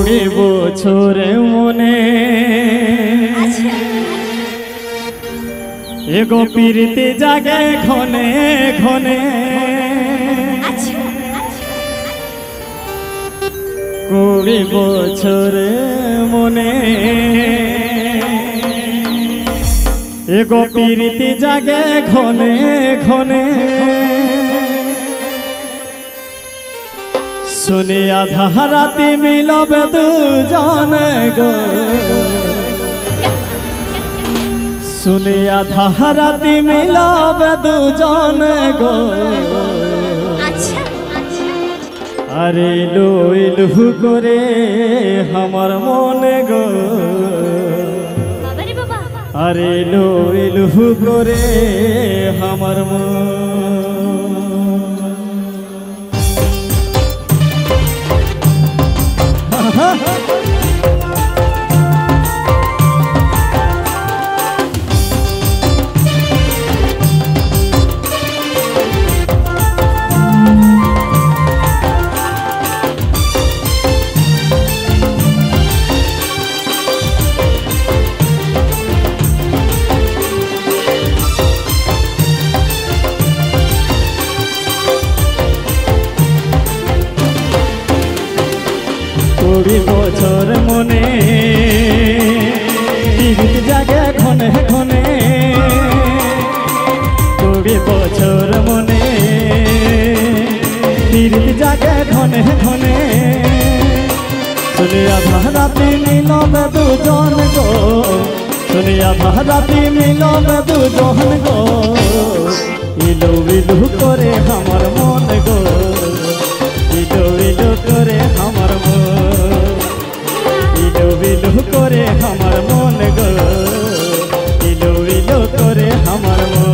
কুড়ি বছরে মনে এগো পিরিতে জাগে ঘনে ঘনে কুড়ি বছরে মনে এগো পিরিতে জাগে ঘনে ঘনে শুনি আধা রাতি মিলবে দুজন গো শুনি আধা রাতি মিলবে দুজন গো আরে ইলু ইলু করে আমার মনে গো আরে ইলু ইলু করে আমার মন কুড়ি বছর মনে পিরিত জাগে ঘনে ঘনে কুড়ি বছর মনে পিরিত জাগে ঘনে ঘনে শুনি আধা রাতি মিলবে দুজন গো শুনি আধা রাতি মিলবে দুজন গো ইলু ইলু করে আমার মন গো ইলু ইলু করে আমার মন ইলু ইলু করে আমার মন গো ইলু ইলু করে আমার মন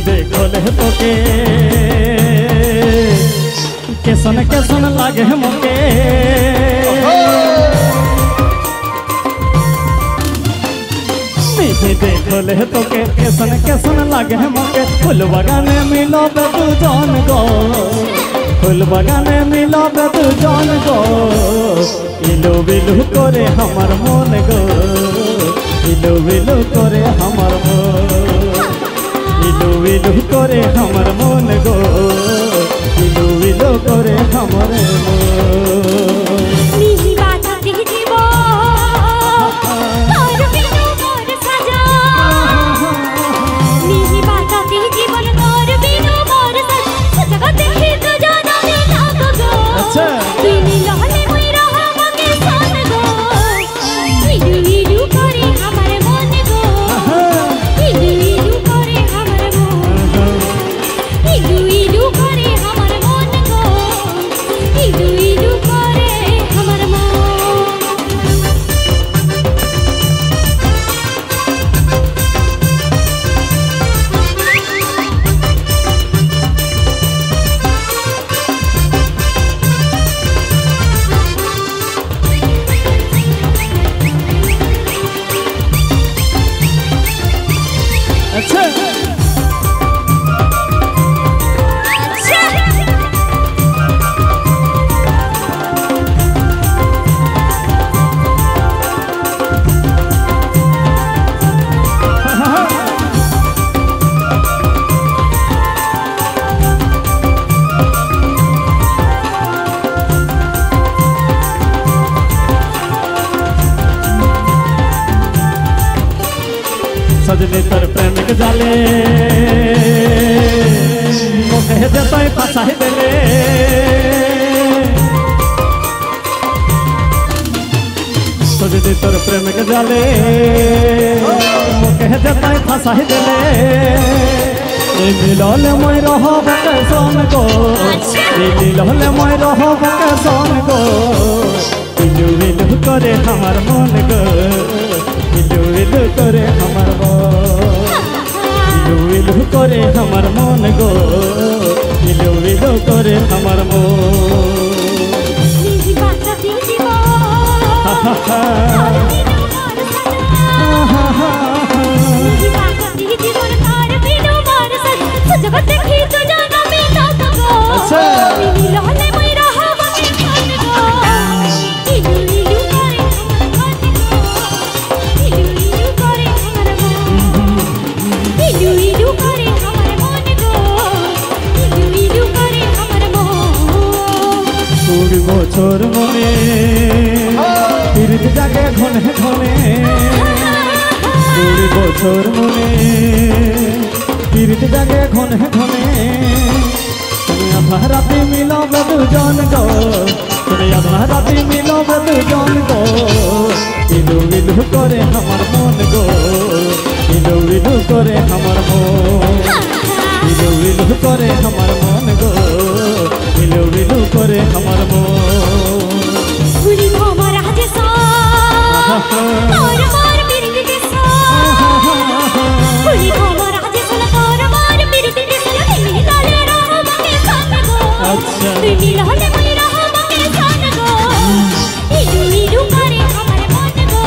देखले तोके कैसन कैसन लागे मोके देखले तोके कैसन कैसन लागे मोके फूल बगाने मिलबे दुजन गो फूल बगाने मिलबे दुजन गो इलु बिलु करे हमर मन गो इलु बिलु करे हमर मन इलु इलु करे हमर मन गो इलु इलु करे हमर इलु इलु करे हमर मन सजनी तोर प्रेम के जाले मोके जतई फसाई देले सजनी तोर प्रेम के जाले मोके जतई फसाई देले मिलल मैं रहब कैसन गो मिलल मैं रहब कैसन गो इलू इलू करे हमार मन गो इलू इलू करे हमार इलू इलू करे हमार मन गो इलू इलू करे हमार বছর মনে ফিরতে জাগে ঘনে ঘনে 2 বছর মনে ফিরতে জাগে ঘনে ঘনে তুমি আমার রাতে মিলবে দুজন গো তুমি আমার রাতে মিলবে দুজন গো ইলু ইলু করে আমার মন গো ইলু ইলু করে আমার মন ইলু ইলু করে আমার মন গো इलू इलू करे हमार मन भूली हमार राजे सा और मार बिरद के सा भूली हमार राजे सा और मार बिरद के सा दिल लाले रहा मके सान गो अच्छा दिल लाले मई रहा मके सान गो इलू इलू करे हमार मन गो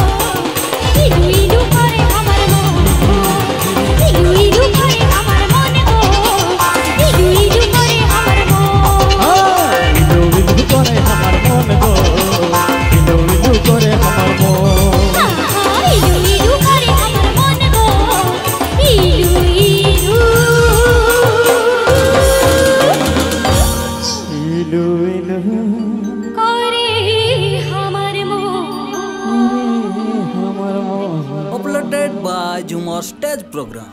इलू इलू करे हमार मन इलू इलू करे हमार मन गो इलू इलू करे हमार करे हमार मन गो इलू इलू करे हमार मन इलू इलू करे हमार मन गो इलू इलू इलू इलू करे हमार मन Uploaded by Jumor Stage Program.